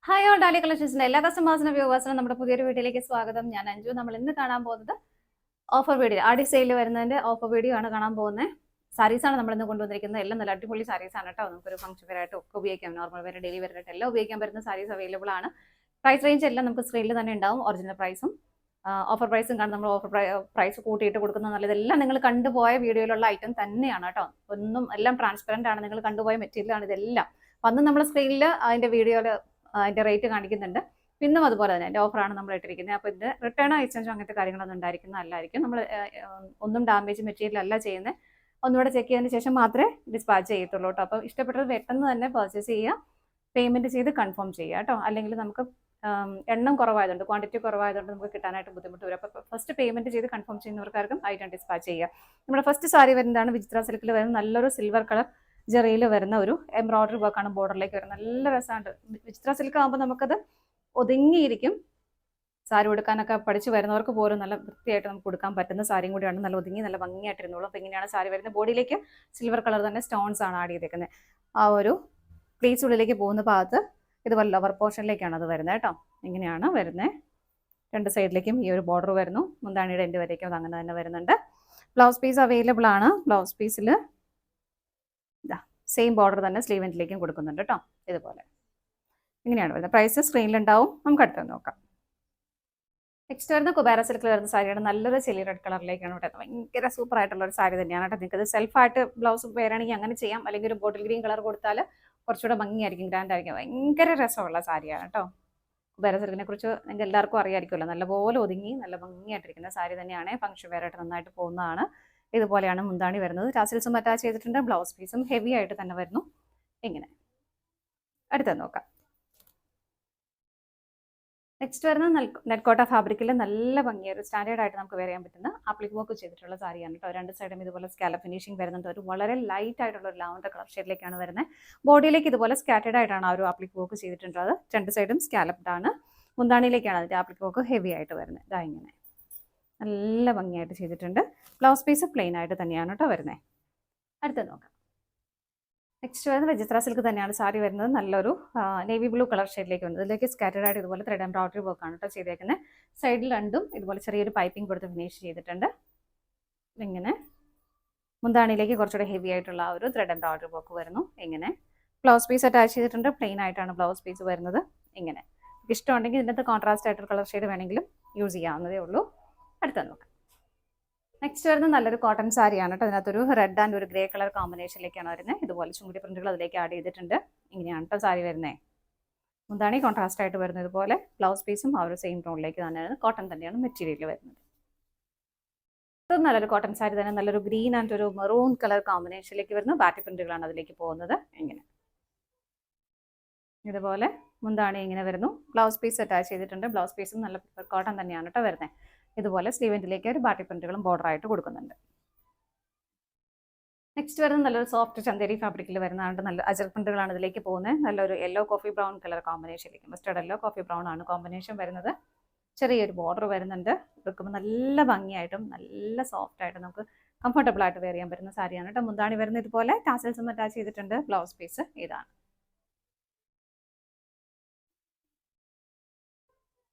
Hi all ഡാലി കളക്ഷൻസിന്റെ എല്ലാ കസ്റ്റമേഴ്സിനും വ്യൂവേഴ്സിനും നമ്മുടെ പുതിയൊരു വീഡിയോയിലേക്ക് സ്വാഗതം. ഞാൻ അഞ്ജു. നമ്മൾ ഇന്ന് കാണാൻ പോകുന്നത് ഓഫർ വീഡിയോ, ആടി സെയിലിൽ വരുന്നതിന്റെ ഓഫർ വീഡിയോ ആണ് കാണാൻ പോകുന്നത്. സാരീസാണ് നമ്മൾ ഇന്ന് കൊണ്ടുവന്നിരിക്കുന്നത്. എല്ലാം നല്ല അടിപൊളി സാരീസ് ആണ് കേട്ടോ. നമുക്കൊരു ഫംഗ്ഷൻ വെയറായിട്ട് ഒക്കെ ഉപയോഗിക്കാം, നോർമൽ വെയർ, ഡെയിലി വെയറായിട്ട് എല്ലാം ഉപയോഗിക്കാൻ പറ്റുന്ന സാരീസ് അവൈലബിൾ ആണ്. പ്രൈസ് റേഞ്ച് എല്ലാം നമുക്ക് സ്ക്രീനിൽ തന്നെ ഉണ്ടാവും. ഒറിജിനൽ പ്രൈസും ഓഫർ പ്രൈസും കാണും. നമ്മൾ ഓഫർ പ്രൈസ് കൂട്ടിയിട്ട് കൊടുക്കുന്നത് നല്ലത്. ഇതെല്ലാം നിങ്ങൾ കണ്ടുപോയ വീഡിയോയിലുള്ള ഐറ്റം തന്നെയാണ് കേട്ടോ. ഒന്നും എല്ലാം ട്രാൻസ്പെറന്റ് ആണ്. നിങ്ങൾ കണ്ടുപോയ മെറ്റീരിയൽ ആണ് ഇതെല്ലാം. വന്ന് നമ്മൾ സ്ക്രീനിൽ അതിന്റെ വീഡിയോയിൽ അതിന്റെ റേറ്റ് കാണിക്കുന്നുണ്ട്. പിന്നും അതുപോലെ തന്നെ അതിന്റെ ഓഫറാണ് നമ്മൾ ഇട്ടിരിക്കുന്നത്. അപ്പോൾ ഇതിന്റെ റിട്ടേൺ എക്സ്ചേഞ്ച് അങ്ങനത്തെ കാര്യങ്ങളൊന്നും ഉണ്ടായിരിക്കുന്നതല്ലായിരിക്കും. നമ്മൾ ഒന്നും ഡാമേജ് മെറ്റീരിയൽ അല്ല ചെയ്യുന്നത്. ഒന്നുകൂടെ ചെക്ക് ചെയ്തതിന് ശേഷം മാത്രമേ ഡിസ്പാച്ച് ചെയ്യത്തുള്ളൂ കേട്ടോ. അപ്പോൾ ഇഷ്ടപ്പെട്ടത് പെട്ടെന്ന് തന്നെ പർച്ചേസ് ചെയ്യുക, പേയ്മെന്റ് ചെയ്ത് കൺഫേം ചെയ്യുക കേട്ടോ. അല്ലെങ്കിൽ നമുക്ക് എണ്ണം കുറവായതുകൊണ്ട്, ക്വാണ്ടിറ്റി കുറവായതുകൊണ്ട് നമുക്ക് കിട്ടാനായിട്ട് ബുദ്ധിമുട്ട് വരും. അപ്പോൾ ഫസ്റ്റ് പേയ്മെന്റ് ചെയ്ത് കൺഫേം ചെയ്യുന്നവർക്കാർക്കും ഐറ്റം ഡിസ്പാച്ച് ചെയ്യുക. നമ്മുടെ ഫസ്റ്റ് സാരി വരുന്നതാണ് വിചിത്ര സിൽക്കിൽ വരുന്ന നല്ലൊരു സിൽവർ കളർ ജെറിയിൽ വരുന്ന ഒരു എംബ്രോയിഡറി വർക്കാണ് ബോർഡറിലേക്ക് വരുന്നത്. നല്ല രസമുണ്ട്. വിചിത്ര സിൽക്ക് ആകുമ്പോൾ നമുക്കത് ഒതുങ്ങിയിരിക്കും. സാരി ഉടുക്കാനൊക്കെ പഠിച്ച് വരുന്നവർക്ക് പോലും നല്ല വൃത്തിയായിട്ട് നമുക്ക് കൊടുക്കാൻ പറ്റുന്ന സാരിയും കൂടിയാണ്. നല്ല ഒതുങ്ങി നല്ല ഭംഗിയായിട്ടിരുന്നോളും. അപ്പോൾ ഇങ്ങനെയാണ് സാരി വരുന്നത്. ബോഡിയിലേക്ക് സിൽവർ കളർ തന്നെ സ്റ്റോൺസ് ആണ് ആഡ് ചെയ്തേക്കുന്നത്. ആ ഒരു പ്ലീസ് ഉള്ളിലേക്ക് പോകുന്ന ഭാഗത്ത് ഇതുപോലെ ലവർ പോർഷനിലേക്കാണ് അത് വരുന്നത് കേട്ടോ. ഇങ്ങനെയാണ് വരുന്നത്. രണ്ട് സൈഡിലേക്കും ഈ ഒരു ബോർഡർ വരുന്നു. മുന്താണിയുടെ എൻഡ് വരേക്കും അത് അങ്ങനെ തന്നെ വരുന്നുണ്ട്. ബ്ലൗസ് പീസ് അവൈലബിൾ ആണ്. ബ്ലൗസ് പീസിൽ സെയിം ബോർഡർ തന്നെ സ്ലീവ് എൻഡിലേക്കും കൊടുക്കുന്നുണ്ട് കേട്ടോ. ഇതുപോലെ ഇങ്ങനെയാണ് വരുന്നത്. പ്രൈസ് സ്ക്രീനിലുണ്ടാവും. നമുക്ക് അടുത്ത് നോക്കാം. നെക്സ്റ്റ് വരുന്ന കുബേര സിൽക്കിൽ വരുന്ന സാരിയാണ്. നല്ലൊരു ചെലി റെഡ് കളറിലേക്കാണ് വരുന്നത്. ഭയങ്കര സൂപ്പർ ആയിട്ടുള്ള ഒരു സാരി തന്നെയാണ് കേട്ടോ. നിങ്ങൾക്ക് ഇത് സെൽഫായിട്ട് ബ്ലൗസ് വേണമെങ്കിൽ അങ്ങനെ ചെയ്യാം. അല്ലെങ്കിൽ ഒരു ബോട്ടിൽ ഗ്രീൻ കളർ കൊടുത്താൽ കുറച്ചുകൂടെ ഭംഗിയായിരിക്കും, ഗ്രാൻഡ് ആയിരിക്കും. ഭയങ്കര രസമുള്ള സാരിയാണ് കേട്ടോ. കുബേര സിൽക്കിനെ കുറിച്ച് നിങ്ങൾക്ക് എല്ലാവർക്കും അറിയാമായിരിക്കുമല്ലോ. നല്ലപോലെ ഒതുങ്ങി നല്ല ഭംഗിയായിട്ടിരിക്കുന്ന സാരി തന്നെയാണ്. ഫംഗ്ഷൻ വെയറായിട്ട് നന്നായിട്ട് പോകുന്നതാണ്. ഇതുപോലെയാണ് മുന്താണി വരുന്നത്. ടാസിൽസും അറ്റാച്ച് ചെയ്തിട്ടുണ്ട്. ബ്ലൗസ് പീസും ഹെവി ആയിട്ട് തന്നെ വരുന്നു. ഇങ്ങനെ അടുത്ത നോക്കാം. നെക്സ്റ്റ് വരുന്ന നെറ്റ്കോട്ട ഫാബ്രിക്കിൽ നല്ല ഭംഗിയായ ഒരു സ്റ്റാൻഡേർഡ് ആയിട്ട് നമുക്ക് വെയർ ചെയ്യാൻ പറ്റുന്ന ആപ്ലിക് വർക്ക് ചെയ്തിട്ടുള്ള സാരിയാണ് കേട്ടോ. രണ്ട് സൈഡും ഇതുപോലെ സ്കാലപ്പ് ഫിനിഷിംഗ് വരുന്നുണ്ട്. ഒരു വളരെ ലൈറ്റ് ആയിട്ടുള്ള ഒരു ലാവൻഡർ കളർ ഷെയ്ഡിലേക്കാണ് വരുന്നത്. ബോഡിയിലേക്ക് ഇതുപോലെ സ്കാറ്റേഡ് ആയിട്ടാണ് ആ ഒരു ആപ്ലിക് വർക്ക് ചെയ്തിട്ടുള്ളത്. രണ്ട് സൈഡും സ്കാലപ്ഡ് ആണ്. മുന്താണിയിലേക്കാണ് അതിന്റെ ആപ്ലിക് വർക്ക് ഹെവി ആയിട്ട് വരുന്നത്. ഇതാ ഇങ്ങനെ നല്ല ഭംഗിയായിട്ട് ചെയ്തിട്ടുണ്ട്. ബ്ലൗസ് പീസ് പ്ലെയിൻ ആയിട്ട് തന്നെയാണ് കേട്ടോ വരുന്നത്. അടുത്ത് നോക്കാം. നെക്സ്റ്റ് വരുന്നത് വിചിത്ര സിൽക്ക് തന്നെയാണ് സാരി വരുന്നത്. നല്ലൊരു നേവി ബ്ലൂ കളർ ഷെയ്ഡിലേക്ക് വരുന്നത്. ഇതിലേക്ക് സ്കാറ്റേഡ് ആയിട്ട് ഇതുപോലെ ത്രെഡ് എംബ്രോയിഡറി വർക്കാണ് കേട്ടോ ചെയ്തേക്കുന്നത്. സൈഡിൽ രണ്ടും ഇതുപോലെ ചെറിയൊരു പൈപ്പിംഗ് കൊടുത്ത് ഫിനിഷ് ചെയ്തിട്ടുണ്ട്. ഇങ്ങനെ മുന്താണിയിലേക്ക് കുറച്ചുകൂടെ ഹെവി ആയിട്ടുള്ള ആ ഒരു ത്രെഡ് എംബ്രോയിഡറി വർക്ക് വരുന്നു. ഇങ്ങനെ ബ്ലൗസ് പീസ് അറ്റാച്ച് ചെയ്തിട്ടുണ്ട്. പ്ലെയിൻ ആയിട്ടാണ് ബ്ലൗസ് പീസ് വരുന്നത്. ഇങ്ങനെ ഇഷ്ടമുണ്ടെങ്കിൽ ഇതിനകത്ത് കോൺട്രാസ്റ്റ് ആയിട്ടൊരു കളർ ഷെയ്ഡ് വേണമെങ്കിലും യൂസ് ചെയ്യാവുന്നതേ ഉള്ളൂ. അടുത്ത നോക്കാം. നെക്സ്റ്റ് വരുന്നത് നല്ലൊരു കോട്ടൺ സാരിയാണ് കേട്ടോ. അതിനകത്തൊരു റെഡ് ആൻഡ് ഒരു ഗ്രേ കളർ കോമ്പിനേഷനിലേക്കാണ് വരുന്നത്. ഇതുപോലെ ചുങ്കുടി പ്രിന്റുകൾ അതിലേക്ക് ആഡ് ചെയ്തിട്ടുണ്ട്. ഇങ്ങനെയാണ് കേട്ടോ സാരി വരുന്നത്. മുന്താണി കോൺട്രാസ്റ്റ് ആയിട്ട് വരുന്നത്. ഇതുപോലെ ബ്ലൗസ് പീസും ആ ഒരു സെയിം ടോണിലേക്ക് തന്നെയാണ്. കോട്ടൺ തന്നെയാണ് മെറ്റീരിയൽ വരുന്നത്. ഇത് നല്ലൊരു കോട്ടൺ സാരി തന്നെ. നല്ലൊരു ഗ്രീൻ ആൻഡ് ഒരു മെറൂൺ കളർ കോമ്പിനേഷനിലേക്ക് വരുന്ന ബാറ്റി പ്രിന്റുകളാണ് അതിലേക്ക് പോകുന്നത്. ഇങ്ങനെ ഇതുപോലെ മുന്താണി ഇങ്ങനെ വരുന്നു. ബ്ലൗസ് പീസ് അറ്റാച്ച് ചെയ്തിട്ടുണ്ട്. ബ്ലൗസ് പീസും നല്ല കോട്ടൺ തന്നെയാണ് കേട്ടോ വരുന്നത്. ഇതുപോലെ സ്ലീവ് എൻഡിലേക്ക് ഒരു ബാട്ടി പ്രിന്റുകളും ബോർഡർ ആയിട്ട് കൊടുക്കുന്നുണ്ട്. നെക്സ്റ്റ് വരുന്നത് നല്ലൊരു സോഫ്റ്റ് ചന്തേരി ഫാബ്രിക്കിൽ വരുന്നതാണ്. നല്ല അജർ പ്രിന്റുകളാണ് ഇതിലേക്ക് പോകുന്നത്. നല്ലൊരു യെല്ലോ കോഫി ബ്രൗൺ കളർ കോമ്പിനേഷനിലേക്ക്, മസ്റ്റർഡ് യെല്ലോ കോഫി ബ്രൗൺ ആണ് കോമ്പിനേഷൻ വരുന്നത്. ചെറിയൊരു ബോർഡർ വരുന്നുണ്ട്. എടുക്കുമ്പോൾ നല്ല ഭംഗിയായിട്ടും നല്ല സോഫ്റ്റ് ആയിട്ടും നമുക്ക് കംഫർട്ടബിൾ ആയിട്ട് വെയർ ചെയ്യാൻ പറ്റുന്ന സാരിയാണ് കേട്ടോ. മുന്താണി വരുന്നത് ഇതുപോലെ ടാസൽസും അറ്റാച്ച് ചെയ്തിട്ടുണ്ട്. ബ്ലൗസ് പീസ് ഇതാണ്.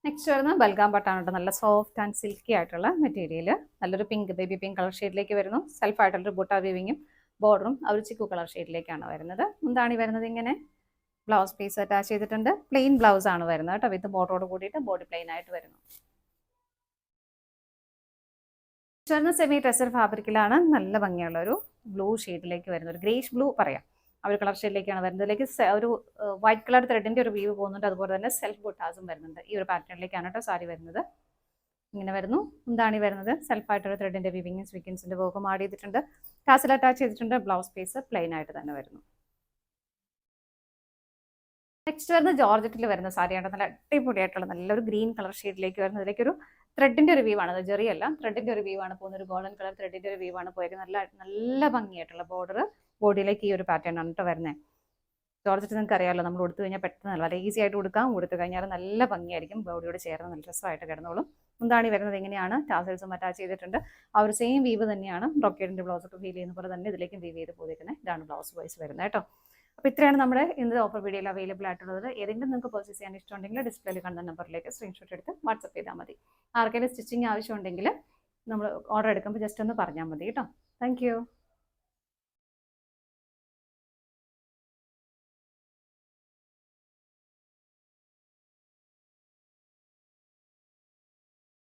നെക്സ്റ്റ് വരുന്നത് ബൽഗാം പട്ടാണ് കേട്ടോ. നല്ല സോഫ്റ്റ് ആൻഡ് സിൽക്കി ആയിട്ടുള്ള മെറ്റീരിയൽ. നല്ലൊരു പിങ്ക്, ബേബി പിങ്ക് കളർ ഷെയ്ഡിലേക്ക് വരുന്നു. സെൽഫ് ആയിട്ടുള്ളൊരു ബൂട്ട വീവിങ്ങും ബോർഡറും ആ ഒരു ചിക്കു കളർ ഷെയ്ഡിലേക്കാണ് വരുന്നത്. മുന്താണി വരുന്നത് ഇങ്ങനെ. ബ്ലൗസ് പീസ് അറ്റാച്ച് ചെയ്തിട്ടുണ്ട്. പ്ലെയിൻ ബ്ലൗസ് ആണ് വരുന്നത് കേട്ടോ. വിത്ത് ബോർഡറോട് കൂടിയിട്ട് ബോഡി പ്ലെയിൻ ആയിട്ട് വരുന്നു. വരുന്ന സെമി ടെസർ ഫാബ്രിക്കിലാണ്. നല്ല ഭംഗിയുള്ള ഒരു ബ്ലൂ ഷെയ്ഡിലേക്ക് വരുന്നത്. ഒരു ഗ്രേഷ് ബ്ലൂ പറയാം. ആ ഒരു കളർ ഷെയ്ഡിലേക്കാണ് വരുന്നത്. ഇതിലേക്ക് ഒരു വൈറ്റ് കളർ ത്രെഡിന്റെ ഒരു വീവ് പോകുന്നുണ്ട്. അതുപോലെ തന്നെ സെൽഫ് ബുട്ടാസും വരുന്നുണ്ട്. ഈ ഒരു പാറ്റേണിലേക്കാണ് കേട്ടോ സാരി വരുന്നത്. ഇങ്ങനെ വരുന്നു. മുന്താണി വരുന്നത് സെൽഫായിട്ടൊരു ത്രെഡിന്റെ വീവിങ്ങും സ്വീക്വൻസിന്റെ വർക്കും ആഡ് ചെയ്തിട്ടുണ്ട്. ടാസൽ അറ്റാച്ച് ചെയ്തിട്ടുണ്ട്. ബ്ലൗസ് പീസ് പ്ലെയിൻ ആയിട്ട് തന്നെ വരുന്നു. നെക്സ്റ്റ് വരുന്നത് ജോർജറ്റിൽ വരുന്ന സാരിയാണ്. നല്ല അടിപൊളിയായിട്ടുള്ള നല്ലൊരു ഗ്രീൻ കളർ ഷെയ്ഡിലേക്ക് വരുന്നത്. ഇതിലേക്ക് ഒരു ത്രെഡിന്റെ ഒരു വീവാണ്. അത് ചെറിയല്ല, ത്രെഡിന്റെ ഒരു വീവാണ് പോകുന്നത്. ഒരു ഗോൾഡൻ കളർ ത്രെഡിന്റെ ഒരു വീവാണ് പോയത്. നല്ല ഭംഗിയായിട്ടുള്ള ബോർഡർ ബോഡിയിലേക്ക് ഈ ഒരു പാറ്റേൺ ആണ് കേട്ടോ വരുന്നത്. ജോർജറ്റ് നിങ്ങൾക്ക് അറിയാമല്ലോ, നമ്മൾ കൊടുത്തു കഴിഞ്ഞാൽ പെട്ടെന്ന് വളരെ ഈസി ആയിട്ട് കൊടുക്കാം. കൊടുത്തു കഴിഞ്ഞാൽ നല്ല ഭംഗിയായിരിക്കും. ബോഡിയോട് ചേർന്ന് നല്ല രസമായിട്ട് കിടന്നോളും. മുന്താണി വരുന്നത് എങ്ങനെയാണ്? ടാസൽസും അറ്റാച്ച് ചെയ്തിട്ടുണ്ട്. ആ ഒരു സെയിം വീവ് തന്നെയാണ് ബ്രോക്കേഡിന്റെ ബ്ലൗസ് ഒക്കെ ഫീൽ ചെയ്യുന്ന പോലെ തന്നെ ഇതിലേക്കും വീവ് ചെയ്ത് പോയിരിക്കുന്നത്. ഇതാണ് ബ്ലൗസ് വൈസ് വരുന്നത് കേട്ടോ. അപ്പോൾ ഇത്രയാണ് നമ്മുടെ ഇന്നത്തെ ഓഫർ വീഡിയോയിൽ അവൈലബിൾ ആയിട്ടുള്ളത്. ഏതെങ്കിലും നിങ്ങൾക്ക് പർച്ചേസ് ചെയ്യാൻ ഇഷ്ടമുണ്ടെങ്കിൽ ഡിസ്പ്ലേയിൽ കാണുന്ന നമ്പറിലേക്ക് സ്ക്രീൻഷോട്ട് എടുത്ത് വാട്സപ്പ് ചെയ്താൽ മതി. ആർക്കെങ്കിലും സ്റ്റിച്ചിങ് ആവശ്യമുണ്ടെങ്കിൽ നമ്മൾ ഓർഡർ എടുക്കുമ്പോൾ ജസ്റ്റ് ഒന്ന് പറഞ്ഞാൽ മതി കേട്ടോ. താങ്ക്